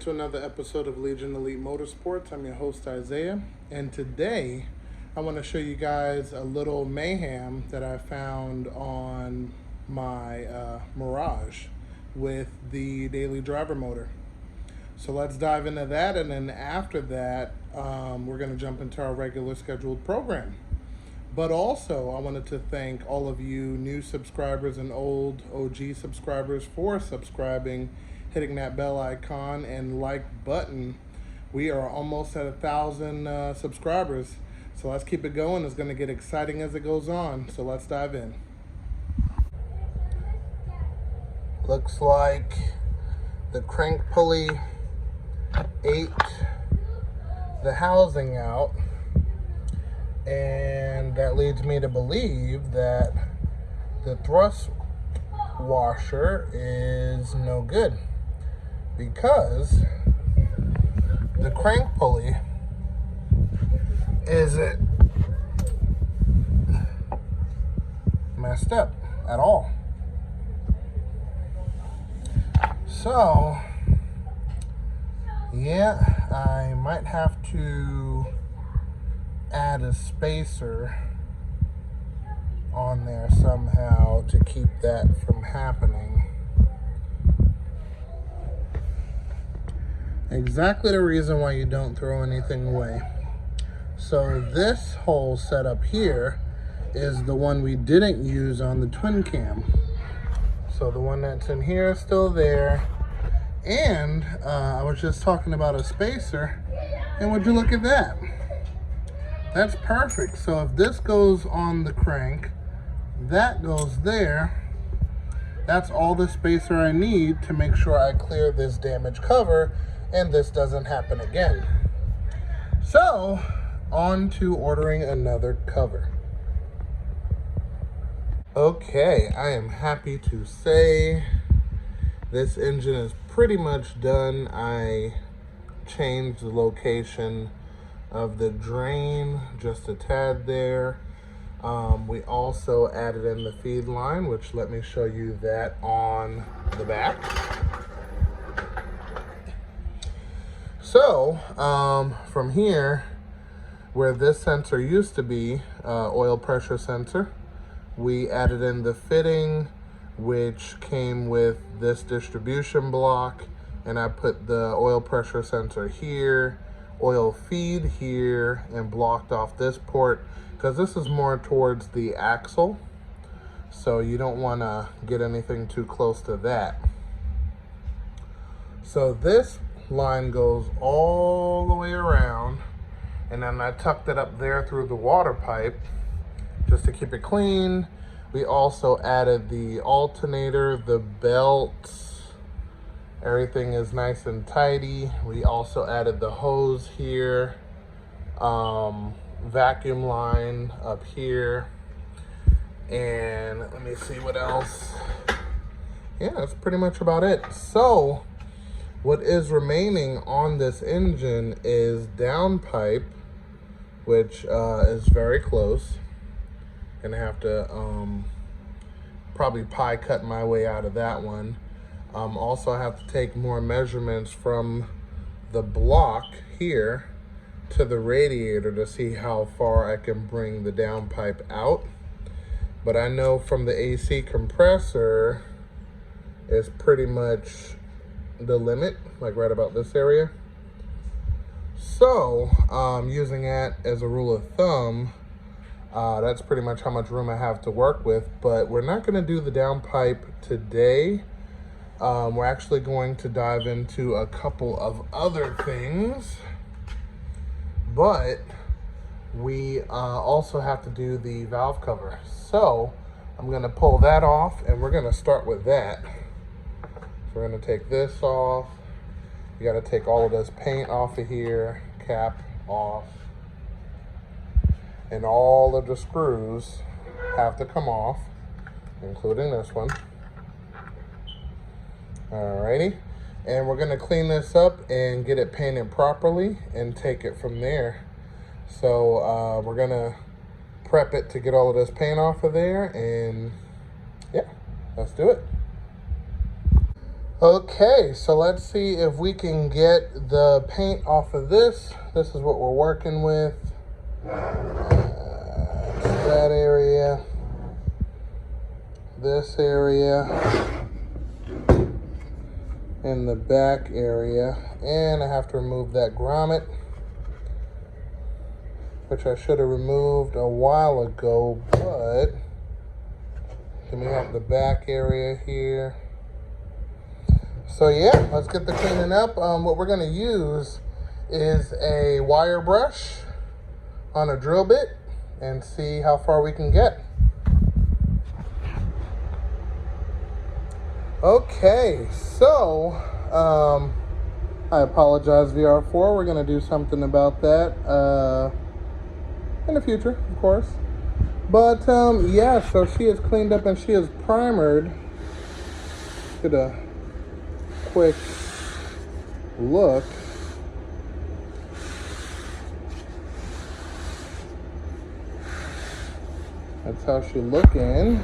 to another episode of Legion Elite Motorsports. I'm your host Isaiah, and today I want to show you guys a little mayhem that I found on my Mirage with the daily driver motor. So let's dive into that, and then after that we're going to jump into our regular scheduled program. But also, I wanted to thank all of you new subscribers and old OG subscribers for subscribing, hitting that bell icon and like button. We are almost at 1,000 subscribers. So let's keep it going. It's going to get exciting as it goes on. So let's dive in. Looks like the crank pulley ate the housing out. And that leads me to believe that the thrust washer is no good, because the crank pulley isn't messed up at all. So, yeah, I might have to add a spacer on there somehow to keep that from happening. Exactly the reason why you don't throw anything away. So this whole setup here is the one we didn't use on the twin cam. So the one that's in here is still there. And I was just talking about a spacer, and would you look at that? That's perfect. So if this goes on the crank, that goes there. That's all the spacer I need to make sure I clear this damaged cover and this doesn't happen again. So, on to ordering another cover. Okay, I am happy to say this engine is pretty much done. I changed the location of the drain just a tad there. We also added in the feed line, which let me show you that on the back. So from here, where this sensor used to be, oil pressure sensor, we added in the fitting, which came with this distribution block, and I put the oil pressure sensor here, oil feed here, and blocked off this port because this is more towards the axle, so you don't want to get anything too close to that. So this line goes all the way around, and then I tucked it up there through the water pipe just to keep it clean. We also added the alternator, the belts. Everything is nice and tidy. We also added the hose here, vacuum line up here, and let me see what else. Yeah, that's pretty much about it. So what is remaining on this engine is downpipe, which is very close. Gonna have to probably pie cut my way out of that one. Also, I have to take more measurements from the block here to the radiator to see how far I can bring the downpipe out. But I know from the AC compressor is pretty much the limit, like right about this area. So, using that as a rule of thumb, that's pretty much how much room I have to work with. But we're not going to do the downpipe today. We're actually going to dive into a couple of other things, but we also have to do the valve cover. So I'm going to pull that off, and we're going to start with that. So we're going to take this off. You got to take all of this paint off of here, cap off, and all of the screws have to come off, including this one. Alrighty, and we're gonna clean this up and get it painted properly and take it from there. So we're gonna prep it to get all of this paint off of there, and yeah, let's do it. Okay, so let's see if we can get the paint off of this. This is what we're working with. That area, this area, and the back area. And I have to remove that grommet, which I should have removed a while ago, but then we have the back area here. So yeah, let's get the cleaning up. What we're gonna use is a wire brush on a drill bit and see how far we can get. Okay, so I apologize, VR4. We're gonna do something about that in the future, of course. But yeah, so she is cleaned up and she is primered. Get a quick look. That's how she's looking.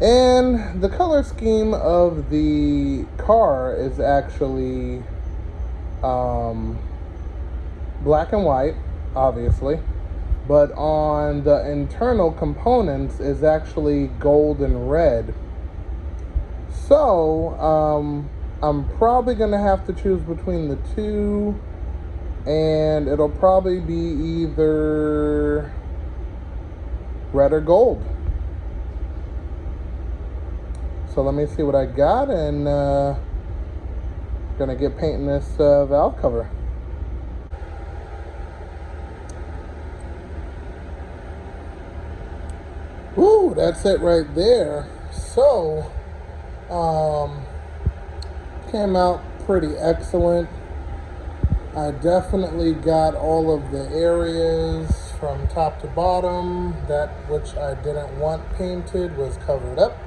And the color scheme of the car is actually black and white, obviously. But on the internal components is actually gold and red. So, I'm probably going to have to choose between the two, and it'll probably be either red or gold. So let me see what I got, and gonna get painting this valve cover. Woo, that's it right there. So, came out pretty excellent. I definitely got all of the areas from top to bottom. That which I didn't want painted was covered up.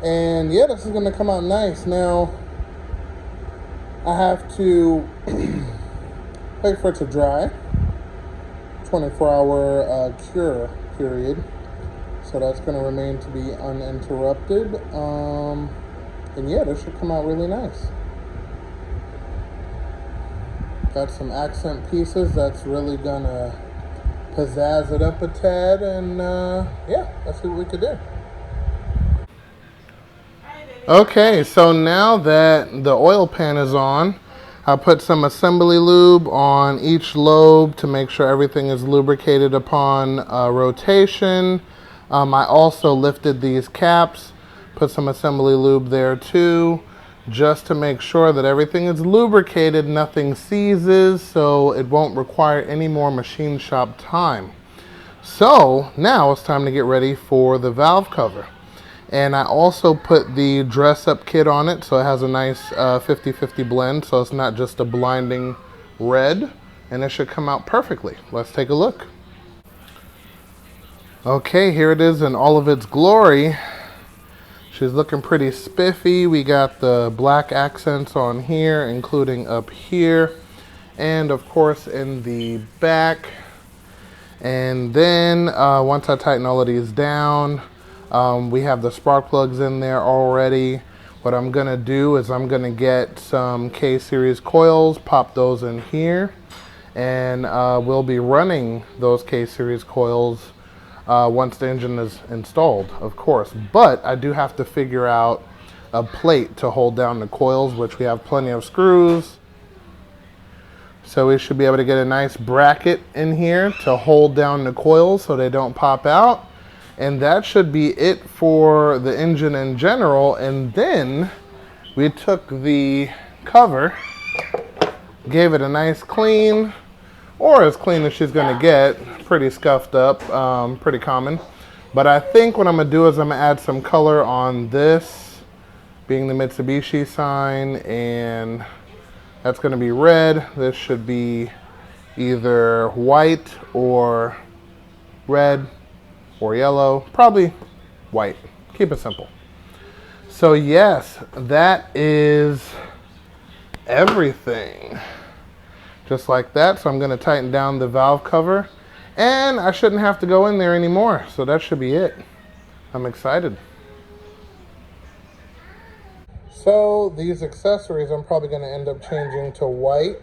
And yeah, this is gonna come out nice. Now, I have to wait for it to dry. 24-hour cure period. So that's gonna remain to be uninterrupted. And yeah, this should come out really nice. Got some accent pieces that's really gonna pizzazz it up a tad, and yeah, let's see what we could do. Okay, so now that the oil pan is on, I put some assembly lube on each lobe to make sure everything is lubricated upon rotation. I also lifted these caps, put some assembly lube there too, just to make sure that everything is lubricated, nothing seizes, so it won't require any more machine shop time. So now it's time to get ready for the valve cover. And I also put the dress up kit on it, so it has a nice 50-50 blend, so it's not just a blinding red, and it should come out perfectly. Let's take a look. Okay, here it is in all of its glory. She's looking pretty spiffy. We got the black accents on here, including up here, and of course in the back. And then once I tighten all of these down, we have the spark plugs in there already. What I'm gonna do is I'm gonna get some K-series coils, pop those in here, and we'll be running those K-series coils once the engine is installed, of course. But I do have to figure out a plate to hold down the coils, which we have plenty of screws. So we should be able to get a nice bracket in here to hold down the coils so they don't pop out. And that should be it for the engine in general. And then we took the cover, gave it a nice clean, or as clean as she's gonna get, pretty scuffed up, pretty common. But I think what I'm gonna do is I'm gonna add some color on this, being the Mitsubishi sign, and that's gonna be red. This should be either white or red or yellow, probably white. Keep it simple. So yes, that is everything. Just like that. So I'm gonna tighten down the valve cover, and I shouldn't have to go in there anymore. So that should be it. I'm excited. So these accessories I'm probably going to end up changing to white,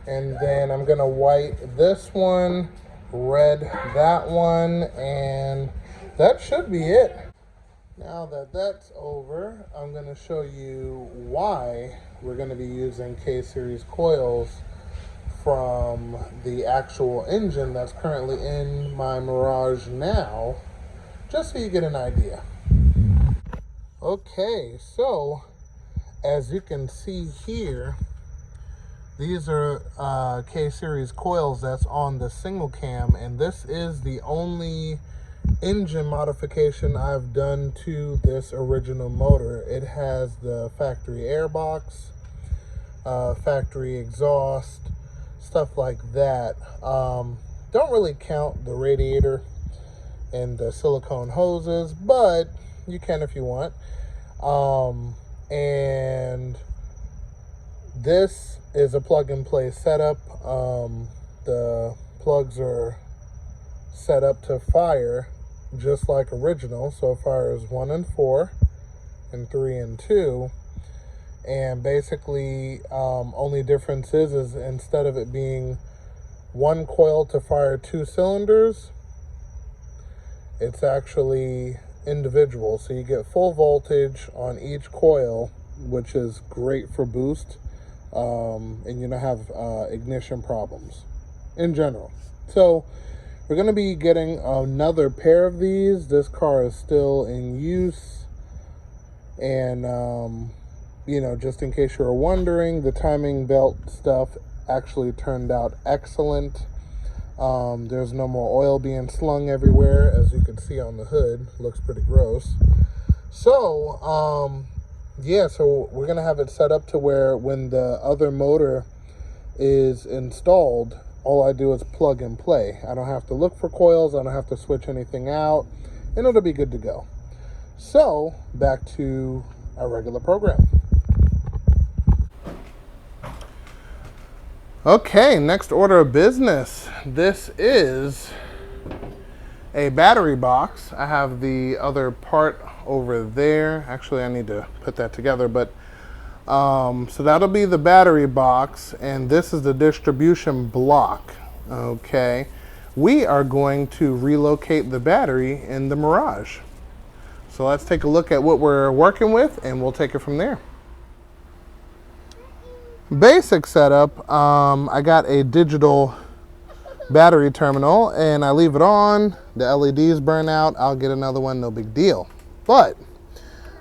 and then I'm going to white this one, red that one, and that should be it. Now that that's over, I'm going to show you why we're going to be using K-series coils from the actual engine that's currently in my Mirage now, just so you get an idea. Okay, so as you can see here, these are K-series coils that's on the single cam, and this is the only engine modification I've done to this original motor. It has the factory air box, factory exhaust, stuff like that. Don't really count the radiator and the silicone hoses, but you can if you want. And this is a plug and play setup. The plugs are set up to fire just like original, so fires 1 and 4 and 3 and 2. And basically only difference is instead of it being one coil to fire 2 cylinders, it's actually individual, so you get full voltage on each coil, which is great for boost, and you don't have ignition problems in general. So we're going to be getting another pair of these. This car is still in use, and you know, just in case you were wondering, the timing belt stuff actually turned out excellent. There's no more oil being slung everywhere, as you can see on the hood. Looks pretty gross. So yeah, so we're gonna have it set up to where when the other motor is installed, all I do is plug and play. I don't have to look for coils, I don't have to switch anything out, and it'll be good to go. So back to our regular program. Okay, next order of business. This is a battery box. I have the other part over there. Actually, I need to put that together, but so that'll be the battery box, and this is the distribution block. Okay, we are going to relocate the battery in the Mirage. So let's take a look at what we're working with, and we'll take it from there. Basic setup, I got a digital battery terminal, and I leave it on. The LEDs burn out, I'll get another one, no big deal. But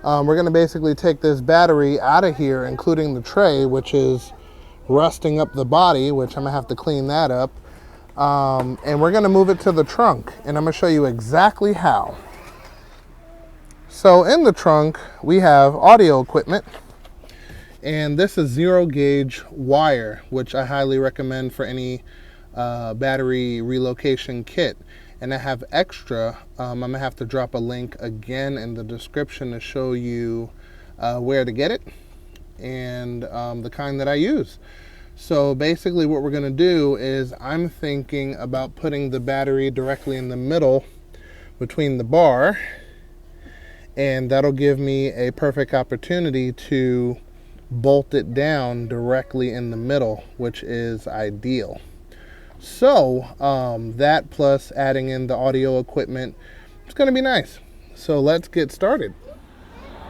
we're going to basically take this battery out of here, including the tray, which is rusting up the body, which I'm going to have to clean that up. And we're going to move it to the trunk, and I'm going to show you exactly how. So in the trunk, we have audio equipment, and this is 0 gauge wire, which I highly recommend for any battery relocation kit. And I have extra. I'm gonna have to drop a link again in the description to show you where to get it and the kind that I use. So basically what we're gonna do is I'm thinking about putting the battery directly in the middle between the bar, and that'll give me a perfect opportunity to bolt it down directly in the middle, which is ideal. So that plus adding in the audio equipment, it's going to be nice. So let's get started.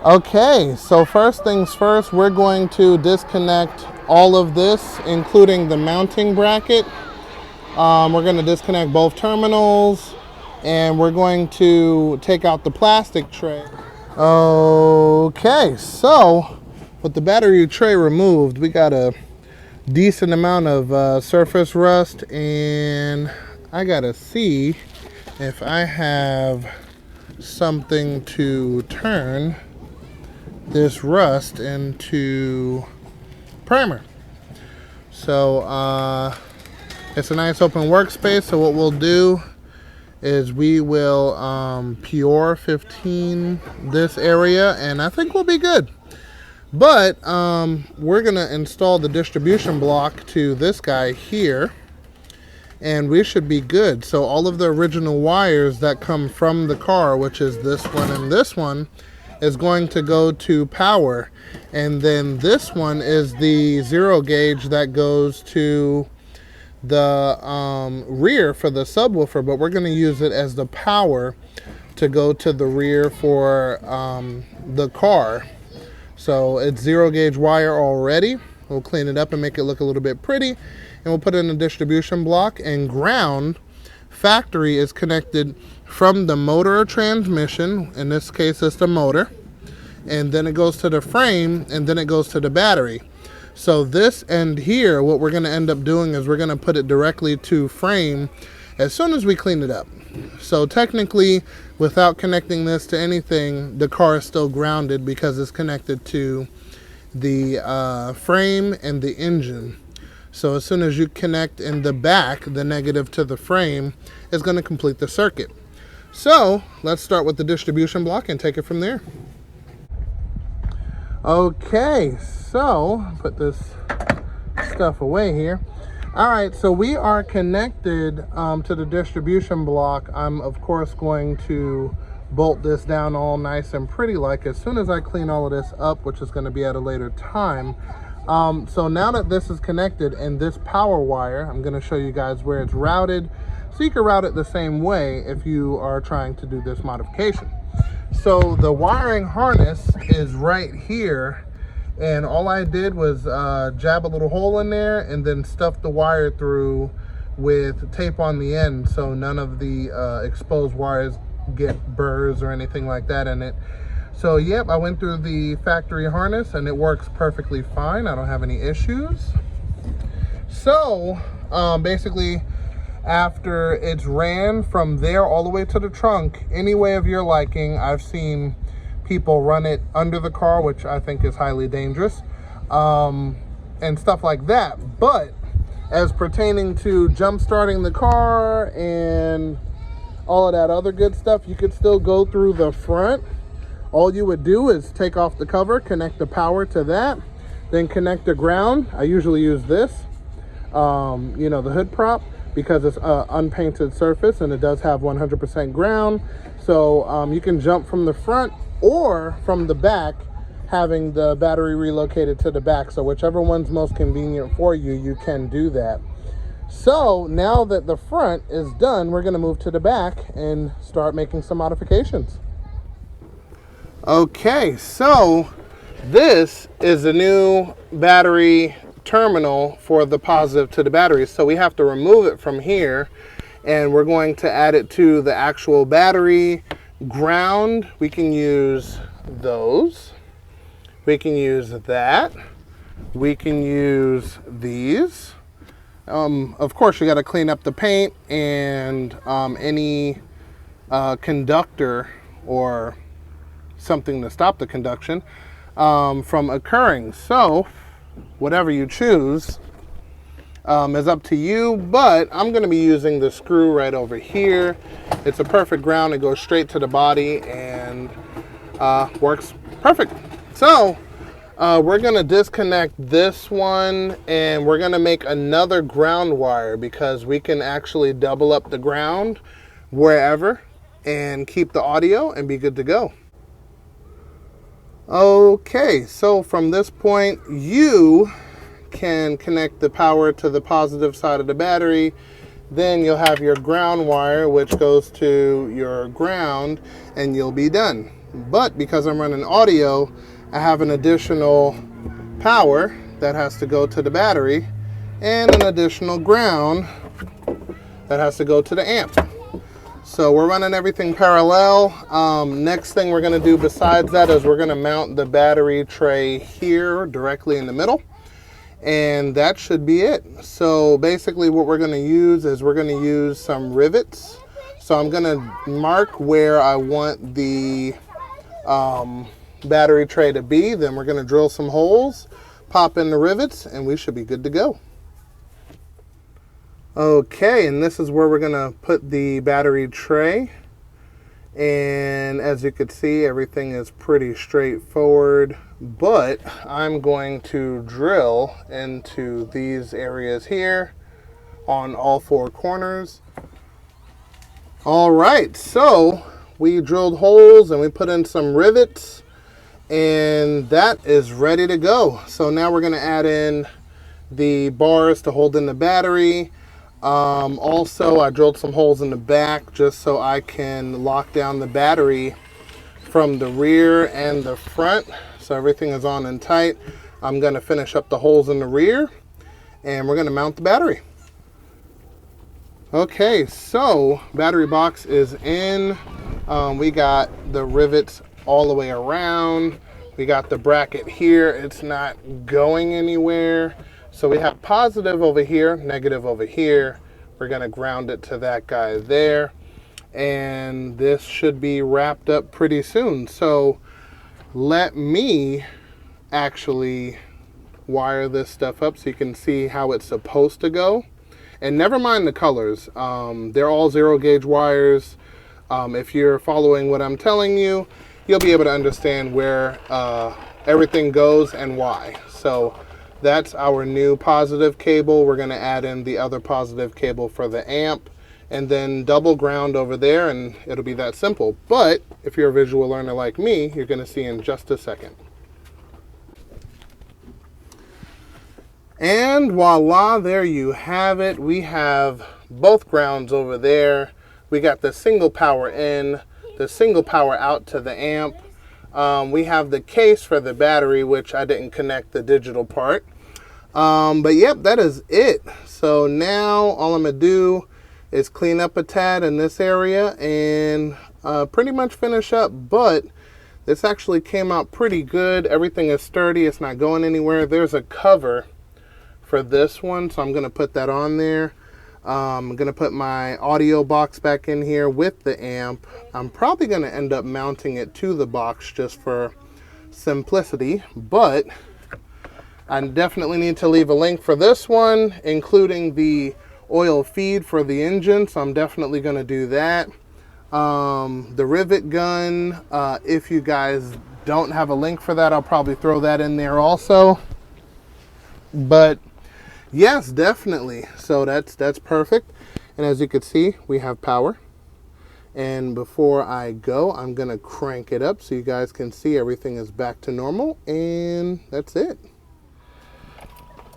Okay, so first things first, we're going to disconnect all of this, including the mounting bracket. We're going to disconnect both terminals, and we're going to take out the plastic tray. Okay, so with the battery tray removed, we got a decent amount of surface rust, and I gotta see if I have something to turn this rust into primer. So it's a nice open workspace, so what we'll do is we will Pure 15 this area, and I think we'll be good. But we're gonna install the distribution block to this guy here, and we should be good. So all of the original wires that come from the car, which is this one and this one, is going to go to power. And then this one is the 0 gauge that goes to the rear for the subwoofer, but we're going to use it as the power to go to the rear for the car. So it's 0 gauge wire already. We'll clean it up and make it look a little bit pretty, and we'll put it in a distribution block. And ground factory is connected from the motor or transmission. In this case, it's the motor, and then it goes to the frame, and then it goes to the battery. So this end here, what we're going to end up doing is we're going to put it directly to frame as soon as we clean it up. So technically, without connecting this to anything, the car is still grounded because it's connected to the frame and the engine. So as soon as you connect in the back, the negative to the frame is going to complete the circuit. So let's start with the distribution block and take it from there. Okay, so put this stuff away here. All right, so we are connected to the distribution block. I'm of course going to bolt this down all nice and pretty like as soon as I clean all of this up, which is going to be at a later time. So now that this is connected and this power wire, I'm going to show you guys where it's routed, so you can route it the same way if you are trying to do this modification. So the wiring harness is right here, and all I did was jab a little hole in there and then stuff the wire through with tape on the end, so none of the exposed wires get burrs or anything like that in it. So yep, I went through the factory harness and it works perfectly fine. I don't have any issues. So basically, after it's ran from there all the way to the trunk, any way of your liking, I've seen people run it under the car, which I think is highly dangerous, and stuff like that. But as pertaining to jump starting the car and all of that other good stuff, you could still go through the front. All you would do is take off the cover, connect the power to that, then connect the ground. I usually use this, you know, the hood prop, because it's an unpainted surface and it does have 100% ground. So you can jump from the front or from the back, having the battery relocated to the back. So whichever one's most convenient for you, you can do that. So now that the front is done, we're going to move to the back and start making some modifications. Okay, so this is a new battery terminal for the positive to the battery. So we have to remove it from here, and we're going to add it to the actual battery ground. We can use those. We can use that. We can use these. Of course, you got to clean up the paint and any conductor or something to stop the conduction from occurring. So whatever you choose is up to you, but I'm going to be using the screw right over here. It's a perfect ground. It goes straight to the body and works perfect. So we're going to disconnect this one, and we're going to make another ground wire because we can actually double up the ground wherever and keep the audio and be good to go. Okay, so from this point, you can connect the power to the positive side of the battery. Then you'll have your ground wire, which goes to your ground, and you'll be done. But because I'm running audio, I have an additional power that has to go to the battery and an additional ground that has to go to the amp. So we're running everything parallel. Next thing we're going to do besides that is we're going to mount the battery tray here directly in the middle. And that should be it. So basically what we're going to use is we're going to use some rivets. So I'm going to mark where I want the battery tray to be. Then we're going to drill some holes, pop in the rivets, and we should be good to go. Okay, and this is where we're going to put the battery tray. And as you can see, everything is pretty straightforward, but I'm going to drill into these areas here on all four corners. All right, so we drilled holes and we put in some rivets. And that is ready to go. So now we're going to add in the bars to hold in the battery. Also, I drilled some holes in the back just so I can lock down the battery from the rear and the front. So everything is on and tight. I'm going to finish up the holes in the rear and we're going to mount the battery. Okay, so battery box is in. We got the rivets all the way around. We got the bracket here. It's not going anywhere. So we have positive over here, negative over here. We're gonna ground it to that guy there. And this should be wrapped up pretty soon. So let me actually wire this stuff up so you can see how it's supposed to go. And never mind the colors. They're all 0 gauge wires. If you're following what I'm telling you, you'll be able to understand where everything goes and why. So that's our new positive cable. We're going to add in the other positive cable for the amp and then double ground over there, and it'll be that simple. But if you're a visual learner like me, you're going to see in just a second. And voila, there you have it. We have both grounds over there. We got the single power in, the single power out to the amp. We have the case for the battery, which I didn't connect the digital part. But yep, that is it. So now all I'm gonna do is clean up a tad in this area and pretty much finish up. But this actually came out pretty good. Everything is sturdy, it's not going anywhere. There's a cover for this one, so I'm gonna put that on there. I'm gonna put my audio box back in here with the amp. I'm probably gonna end up mounting it to the box just for simplicity, but I definitely need to leave a link for this one, including the oil feed for the engine, so I'm definitely gonna do that. The rivet gun, if you guys don't have a link for that, I'll probably throw that in there also. But yes, definitely. So that's perfect. And as you can see, we have power. And before I go, I'm gonna crank it up so you guys can see everything is back to normal, and that's it.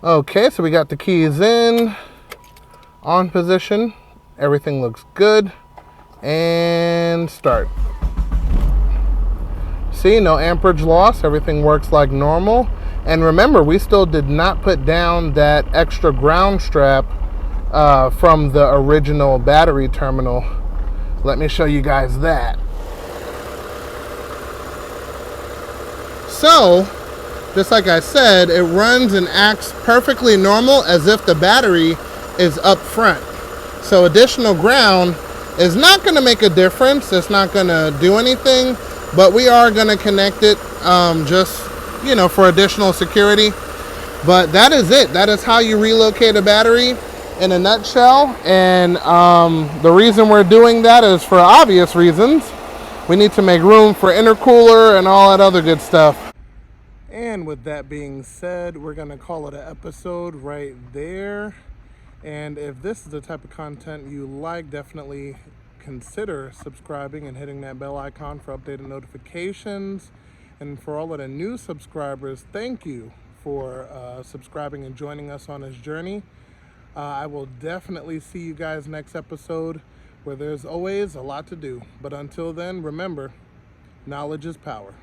Okay, so we got the keys in, on position. Everything looks good. And start. See, no amperage loss. Everything works like normal. And remember, we still did not put down that extra ground strap from the original battery terminal. Let me show you guys that. So, just like I said, it runs and acts perfectly normal as if the battery is up front. So additional ground is not going to make a difference. It's not going to do anything, but we are going to connect it just, you know, for additional security. But that is it. That is how you relocate a battery in a nutshell. And the reason we're doing that is for obvious reasons. We need to make room for intercooler and all that other good stuff. And with that being said, we're going to call it an episode right there. And if this is the type of content you like, definitely consider subscribing and hitting that bell icon for updated notifications. And for all of the new subscribers, thank you for subscribing and joining us on this journey. I will definitely see you guys next episode, where there's always a lot to do. But until then, remember, knowledge is power.